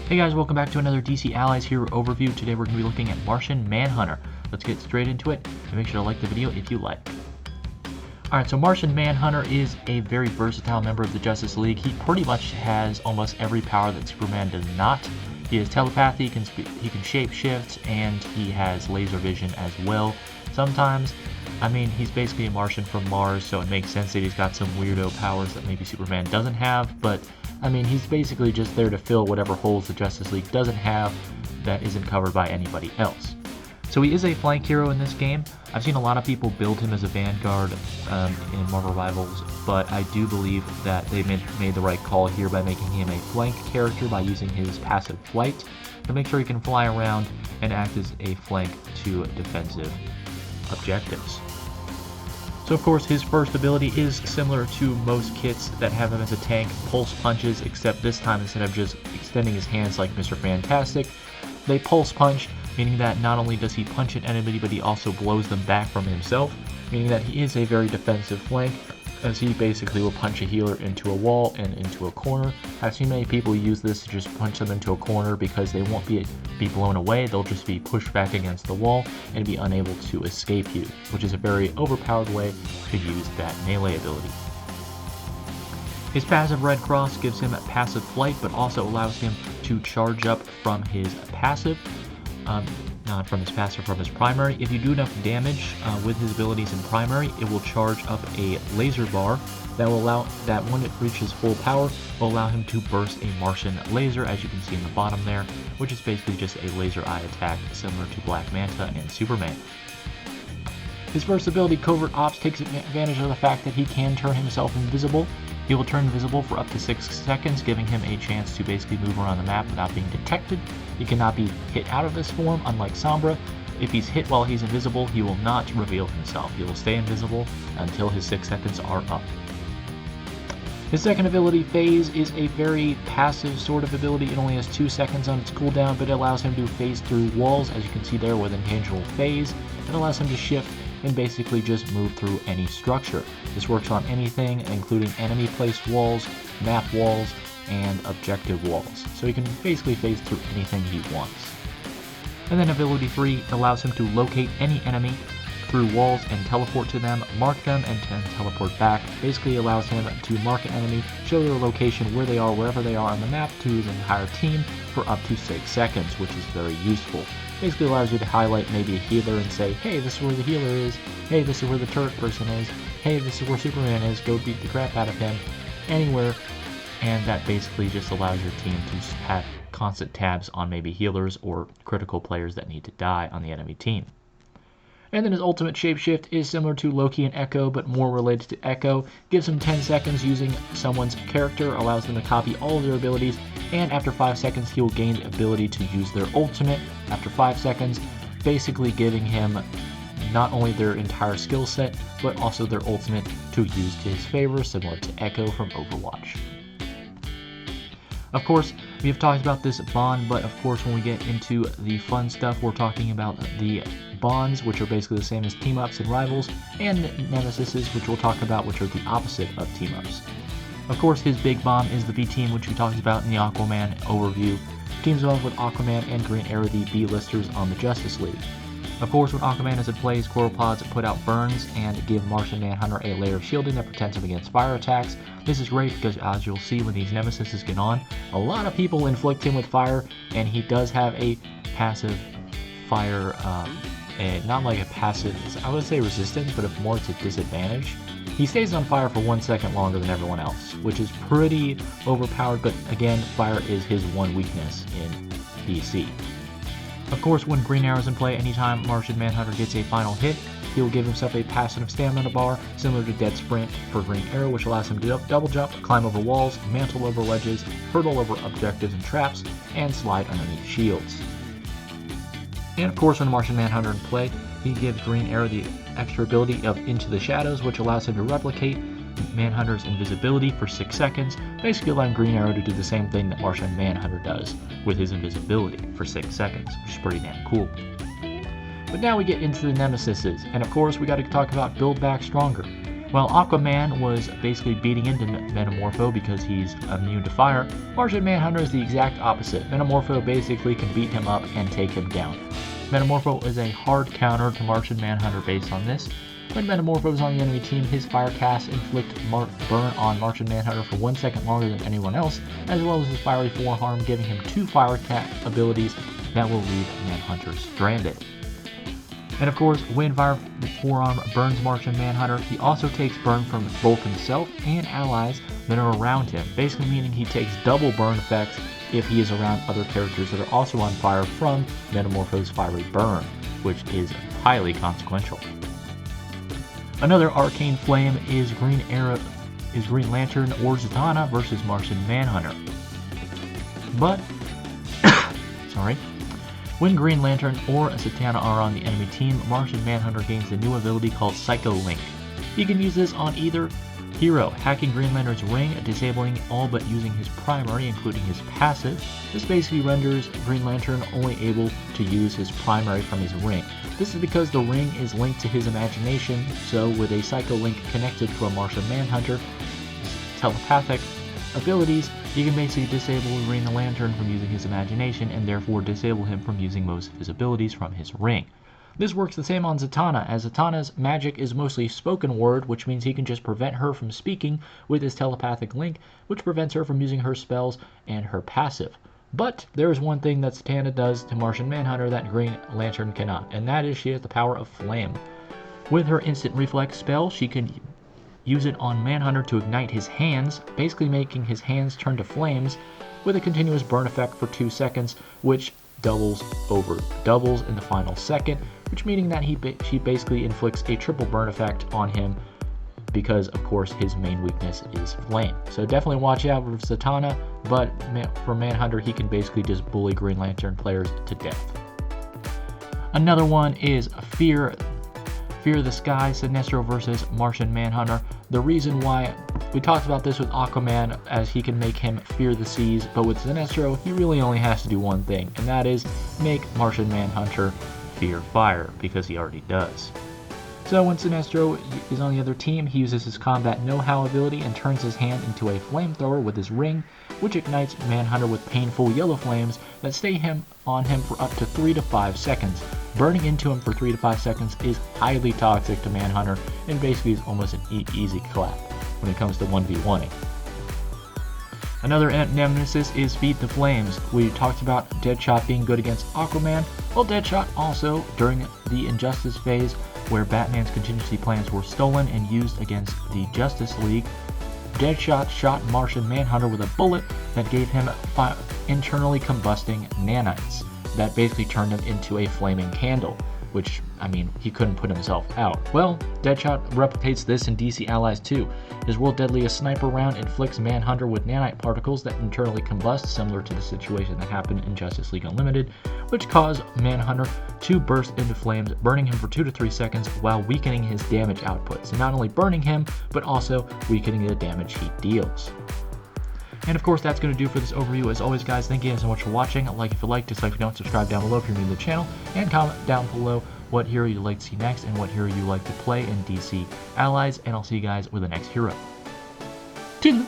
Hey guys, welcome back to another DC Allies Hero overview. Today we're going to be looking at Martian Manhunter. Let's get straight into it, and make sure to like the video if you like. Alright, so Martian Manhunter is a very versatile member of the Justice League. He pretty much has almost every power that Superman does not. He has telepathy, he can shapeshift, and he has laser vision as well. Sometimes, I mean, he's basically a Martian from Mars, so it makes sense that he's got some weirdo powers that maybe Superman doesn't have, but I mean, he's basically just there to fill whatever holes the Justice League doesn't have that isn't covered by anybody else. So he is a flank hero in this game. I've seen a lot of people build him as a vanguard in Marvel Rivals, but I do believe that they made the right call here by making him a flank character by using his passive flight to make sure he can fly around and act as a flank to defensive objectives. So of course his first ability is similar to most kits that have him as a tank, pulse punches, except this time instead of just extending his hands like Mr. Fantastic, they pulse punch, meaning that not only does he punch an enemy, but he also blows them back from himself, meaning that he is a very defensive flank, as he basically will punch a healer into a wall and into a corner. I've seen many people use this to just punch them into a corner because they won't be blown away, they'll just be pushed back against the wall and be unable to escape you, which is a very overpowered way to use that melee ability. His passive Red Cross gives him passive flight, but also allows him to charge up from his passive. Not from his passive, from his primary. If you do enough damage with his abilities in primary, it will charge up a laser bar that will allow that when it reaches full power will allow him to burst a Martian laser, as you can see in the bottom there, which is basically just a laser eye attack similar to Black Manta and Superman. His first ability, Covert Ops, takes advantage of the fact that he can turn himself invisible. He will turn invisible for up to 6 seconds, giving him a chance to basically move around the map without being detected. He cannot be hit out of this form, unlike Sombra. If he's hit while he's invisible, he will not reveal himself. He will stay invisible until his 6 seconds are up. His second ability, Phase, is a very passive sort of ability. It only has 2 seconds on its cooldown, but it allows him to phase through walls, as you can see there with intangible phase. It allows him to shift and basically just move through any structure. This works on anything, including enemy placed walls, map walls, and objective walls. So he can basically phase through anything he wants. And then ability 3 allows him to locate any enemy through walls and teleport to them, mark them, and then teleport back. Basically allows him to mark an enemy, show their location where they are, wherever they are on the map, to his entire team for up to 6 seconds, which is very useful. Basically allows you to highlight maybe a healer and say, hey, this is where the healer is, hey, this is where the turret person is, hey, this is where Superman is, go beat the crap out of him, anywhere. And that basically just allows your team to have constant tabs on maybe healers or critical players that need to die on the enemy team. And then his ultimate shapeshift is similar to Loki and Echo, but more related to Echo. Gives him 10 seconds using someone's character, allows them to copy all of their abilities, and after 5 seconds he will gain the ability to use their ultimate after 5 seconds, basically giving him not only their entire skill set, but also their ultimate to use to his favor, similar to Echo from Overwatch. Of course, we have talked about this bond, but of course when we get into the fun stuff, we're talking about the bonds, which are basically the same as team-ups and rivals, and nemesises, which we'll talk about, which are the opposite of team-ups. Of course, his big bomb is the B-Team, which we talked about in the Aquaman overview. Teams up with Aquaman and Green Arrow, the B-listers on the Justice League. Of course, when Aquaman is in play, his coral pods put out burns and give Martian Manhunter a layer of shielding that protects him against fire attacks. This is great because, as you'll see when these nemesises get on, a lot of people inflict him with fire, and he does have a passive fire, and not like a passive, I would say resistance, but if more it's a disadvantage. He stays on fire for 1 second longer than everyone else, which is pretty overpowered, but again, fire is his one weakness in DC. Of course, when Green Arrow's in play, anytime Martian Manhunter gets a final hit, he will give himself a passive stamina bar, similar to Dead Sprint for Green Arrow, which allows him to double jump, climb over walls, mantle over ledges, hurtle over objectives and traps, and slide underneath shields. And of course, when Martian Manhunter in play, he gives Green Arrow the extra ability of Into the Shadows, which allows him to replicate Manhunter's invisibility for 6 seconds, basically allowing Green Arrow to do the same thing that Martian Manhunter does with his invisibility for 6 seconds, which is pretty damn cool. But now we get into the nemesises, and of course we got to talk about Build Back Stronger. While Aquaman was basically beating into Metamorpho because he's immune to fire, Martian Manhunter is the exact opposite. Metamorpho basically can beat him up and take him down. Metamorpho is a hard counter to Martian Manhunter based on this. When Metamorpho is on the enemy team, his fire casts inflict burn on Martian Manhunter for 1 second longer than anyone else, as well as his fiery forearm, giving him 2 fire abilities that will leave Manhunter stranded. And of course, when fire forearm burns Martian Manhunter, he also takes burn from both himself and allies that are around him, basically meaning he takes double burn effects if he is around other characters that are also on fire from Metamorpho's fiery burn, which is highly consequential. Another arcane flame is Green Lantern or Zatanna versus Martian Manhunter. But, sorry. When Green Lantern or Zatanna are on the enemy team, Martian Manhunter gains a new ability called Psycho Link. He can use this on either hero, hacking Green Lantern's ring, disabling all but using his primary, including his passive. This basically renders Green Lantern only able to use his primary from his ring. This is because the ring is linked to his imagination, so with a Psycho Link connected to a Martian Manhunter's telepathic abilities, you can basically disable Green Lantern from using his imagination and therefore disable him from using most of his abilities from his ring. This works the same on Zatanna, as Zatanna's magic is mostly spoken word, which means he can just prevent her from speaking with his telepathic link, which prevents her from using her spells and her passive. But there is one thing that Zatanna does to Martian Manhunter that Green Lantern cannot, and that is she has the power of flame. With her instant reflex spell, she can use it on Manhunter to ignite his hands, basically making his hands turn to flames with a continuous burn effect for 2 seconds, which doubles in the final second, which meaning that she basically inflicts a triple burn effect on him because, of course, his main weakness is flame. So definitely watch out for Zatanna, but for Manhunter, he can basically just bully Green Lantern players to death. Another one is Fear the Sky, Sinestro versus Martian Manhunter. The reason why we talked about this with Aquaman, as he can make him fear the seas, but with Sinestro, he really only has to do one thing, and that is make Martian Manhunter fear fire, because he already does. So when Sinestro is on the other team, he uses his combat know-how ability and turns his hand into a flamethrower with his ring, which ignites Manhunter with painful yellow flames that stay on him for up to 3 to 5 seconds. Burning into him for 3 to 5 seconds is highly toxic to Manhunter and basically is almost an easy clap when it comes to 1v1ing. Another nemesis is Feed the Flames. We talked about Deadshot being good against Aquaman. Well, Deadshot also, during the Injustice phase, where Batman's contingency plans were stolen and used against the Justice League, Deadshot shot Martian Manhunter with a bullet that gave him internally combusting nanites that basically turned him into a flaming candle, which, I mean, he couldn't put himself out. Well, Deadshot replicates this in DC Allies too. His world deadliest sniper round inflicts Manhunter with nanite particles that internally combust, similar to the situation that happened in Justice League Unlimited, which caused Manhunter to burst into flames, burning him for 2 to 3 seconds while weakening his damage output. So not only burning him, but also weakening the damage he deals. And of course, that's going to do for this overview. As always, guys, thank you guys so much for watching. Like if you like, dislike if you don't, subscribe down below if you're new to the channel, and comment down below what hero you'd like to see next and what hero you like to play in DC Allies, and I'll see you guys with the next hero. Toodaloo!